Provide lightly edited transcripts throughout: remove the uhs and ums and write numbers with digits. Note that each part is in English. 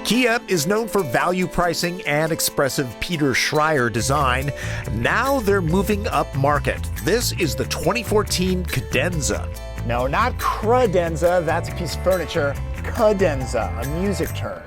Kia is known for value pricing and expressive Peter Schreier design. Now they're moving up market. This is the 2014 Cadenza. No, not credenza, that's a piece of furniture. Cadenza, a music term.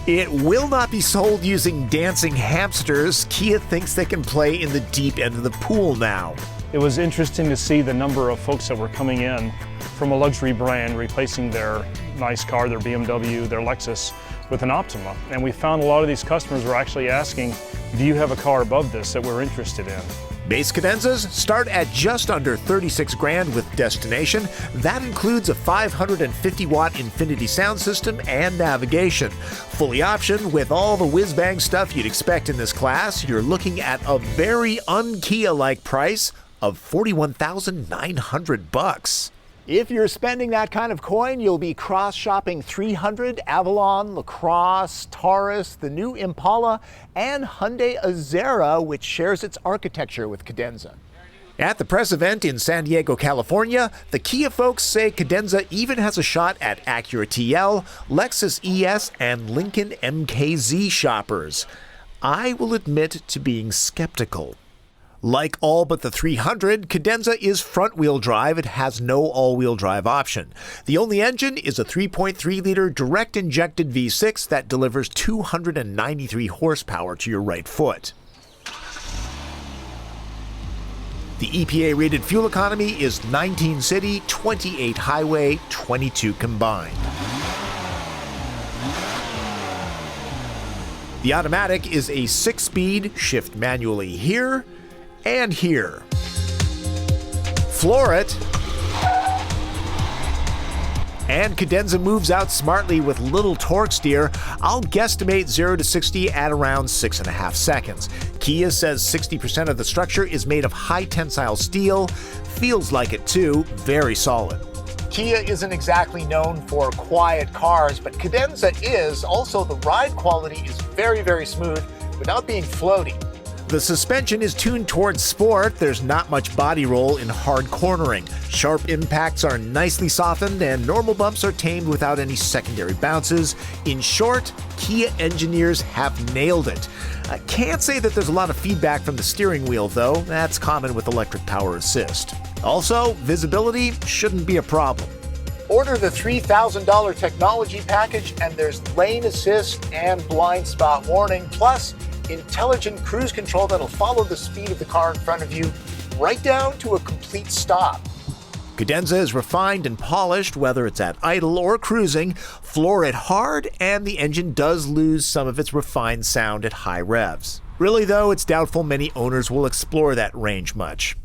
It will not be sold using dancing hamsters. Kia thinks they can play in the deep end of the pool now. It was interesting to see the number of folks that were coming in from a luxury brand, replacing their nice car, their BMW, their Lexus, with an Optima. And we found a lot of these customers were actually asking, do you have a car above this that we're interested in? Base Cadenzas start at just under 36 grand with destination. That includes a 550-watt Infinity sound system and navigation. Fully optioned with all the whiz-bang stuff you'd expect in this class, you're looking at a very un-Kia-like price of $41,900. If you're spending that kind of coin, you'll be cross-shopping 300, Avalon, LaCrosse, Taurus, the new Impala, and Hyundai Azera, which shares its architecture with Cadenza. At the press event in San Diego, California, the Kia folks say Cadenza even has a shot at Acura TL, Lexus ES, and Lincoln MKZ shoppers. I will admit to being skeptical. Like all but the 300, Cadenza is front-wheel drive. It has no all-wheel drive option. The only engine is a 3.3-liter direct-injected V6 that delivers 293 horsepower to your right foot. The EPA-rated fuel economy is 19 city, 28 highway, 22 combined. The automatic is a 6-speed, shift manually here and here. Floor it. And Cadenza moves out smartly with little torque steer. I'll guesstimate 0 to 60 at around 6.5 seconds. Kia says 60% of the structure is made of high tensile steel. Feels like it too, very solid. Kia isn't exactly known for quiet cars, but Cadenza is. Also, the ride quality is very, very smooth without being floaty. The suspension is tuned towards sport. There's not much body roll in hard cornering. Sharp impacts are nicely softened and normal bumps are tamed without any secondary bounces. In short, Kia engineers have nailed it. I can't say that there's a lot of feedback from the steering wheel though. That's common with electric power assist. Also, visibility shouldn't be a problem. Order the $3,000 technology package and there's lane assist and blind spot warning, plus intelligent cruise control that'll follow the speed of the car in front of you right down to a complete stop. Cadenza is refined and polished, whether it's at idle or cruising. Floor it hard, and the engine does lose some of its refined sound at high revs. Really, though, it's doubtful many owners will explore that range much.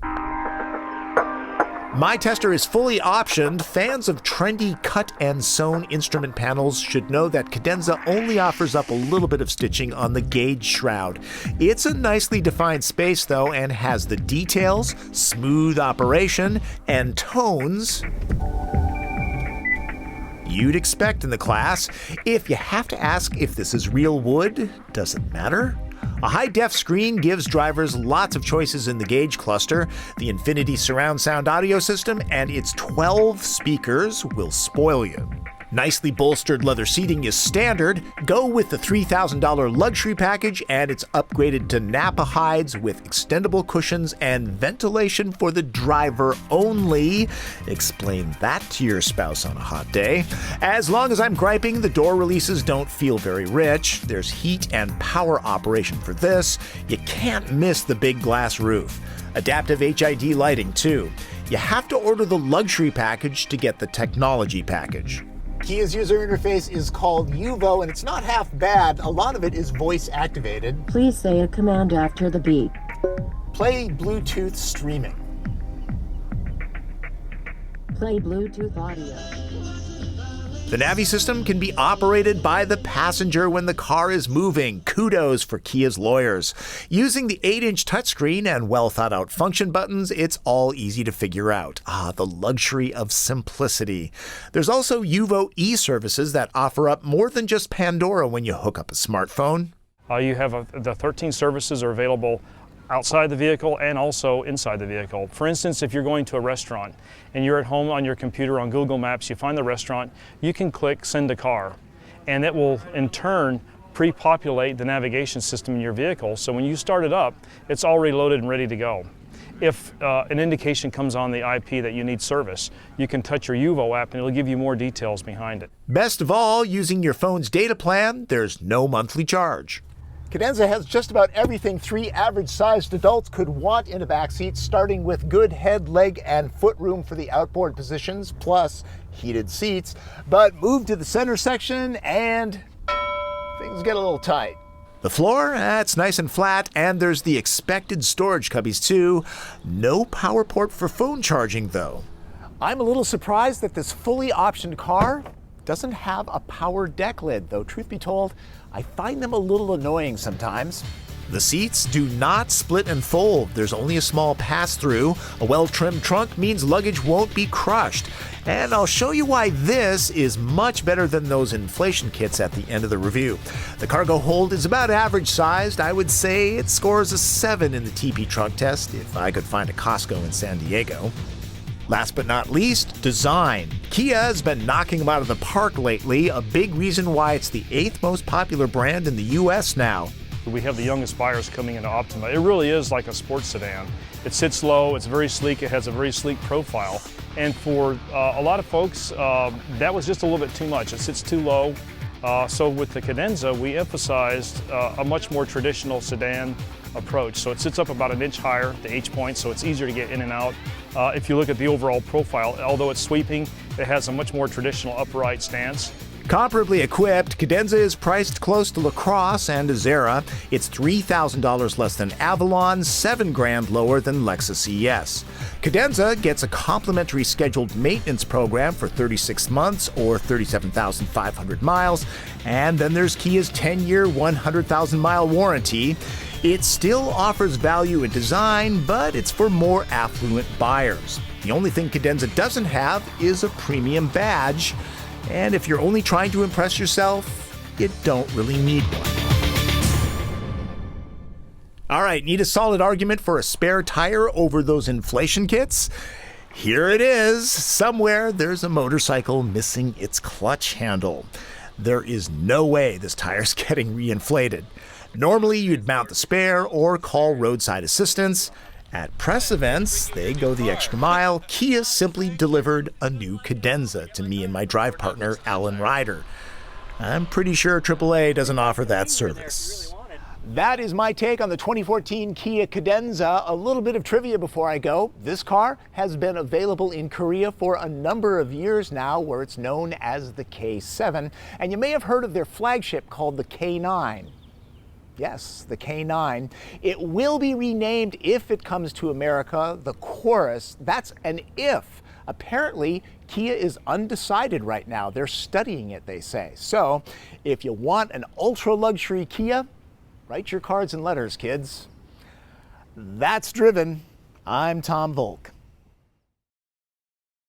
My Tester is fully optioned. Fans of trendy cut and sewn instrument panels should know that Cadenza only offers up a little bit of stitching on the gauge shroud. It's a nicely defined space though and has the details, smooth operation, and tones you'd expect in the class. If you have to ask if this is real wood, does it matter? A high-def screen gives drivers lots of choices in the gauge cluster. The Infinity surround sound audio system and its 12 speakers will spoil you. Nicely bolstered leather seating is standard. Go with the $3,000 luxury package and it's upgraded to Napa hides with extendable cushions and ventilation for the driver only. Explain that to your spouse on a hot day. As long as I'm griping, the door releases don't feel very rich. There's heat and power operation for this. You can't miss the big glass roof. Adaptive HID lighting too. You have to order the luxury package to get the technology package. Kia's user interface is called Uvo, and it's not half bad. A lot of it is voice activated. Please say a command after the beep. Play Bluetooth streaming. Play Bluetooth audio. The Navi system can be operated by the passenger when the car is moving. Kudos for Kia's lawyers. Using the 8-inch touchscreen and well-thought-out function buttons, it's all easy to figure out. The luxury of simplicity. There's also Uvo e-services that offer up more than just Pandora when you hook up a smartphone. You have the 13 services are available outside the vehicle and also inside the vehicle. For instance, if you're going to a restaurant and you're at home on your computer on Google Maps, you find the restaurant, you can click send a car and it will in turn pre-populate the navigation system in your vehicle. So when you start it up, it's already loaded and ready to go. If an indication comes on the IP that you need service, you can touch your UVO app and it'll give you more details behind it. Best of all, using your phone's data plan, there's no monthly charge. Cadenza has just about everything 3 average-sized adults could want in a backseat, starting with good head, leg, and foot room for the outboard positions, plus heated seats. But move to the center section and things get a little tight. The floor, it's nice and flat, and there's the expected storage cubbies too. No power port for phone charging though. I'm a little surprised that this fully optioned car doesn't have a power deck lid, though truth be told, I find them a little annoying sometimes. The seats do not split and fold. There's only a small pass-through. A well-trimmed trunk means luggage won't be crushed. And I'll show you why this is much better than those inflation kits at the end of the review. The cargo hold is about average sized. I would say it scores a 7 in the TP trunk test if I could find a Costco in San Diego. Last but not least, design. Kia has been knocking them out of the park lately, a big reason why it's the 8th most popular brand in the US now. We have the youngest buyers coming into Optima. It really is like a sports sedan. It sits low, it's very sleek, it has a very sleek profile. And for a lot of folks, that was just a little bit too much. It sits too low. So with the Cadenza, we emphasized a much more traditional sedan approach. So it sits up about an inch higher, the H-point, so it's easier to get in and out. If you look at the overall profile, although it's sweeping, it has a much more traditional upright stance. Comparably equipped, Cadenza is priced close to LaCrosse and Acura. It's $3,000 less than Avalon, $7,000 lower than Lexus ES. Cadenza gets a complimentary scheduled maintenance program for 36 months or 37,500 miles, and then there's Kia's 10-year, 100,000-mile warranty. It still offers value in design, but it's for more affluent buyers. The only thing Cadenza doesn't have is a premium badge. And if you're only trying to impress yourself, you don't really need one. All right, need a solid argument for a spare tire over those inflation kits? Here it is. Somewhere there's a motorcycle missing its clutch handle. There is no way this tire's getting reinflated. Normally you'd mount the spare or call roadside assistance. At press events, they go the extra mile. Kia simply delivered a new Cadenza to me and my drive partner, Alan Ryder. I'm pretty sure AAA doesn't offer that service. That is my take on the 2014 Kia Cadenza. A little bit of trivia before I go. This car has been available in Korea for a number of years now, where it's known as the K7. And you may have heard of their flagship called the K9. Yes, the K9. It will be renamed if it comes to America, the Chorus. That's an if. Apparently, Kia is undecided right now. They're studying it, they say. So, if you want an ultra-luxury Kia, write your cards and letters, kids. That's Driven. I'm Tom Voelk.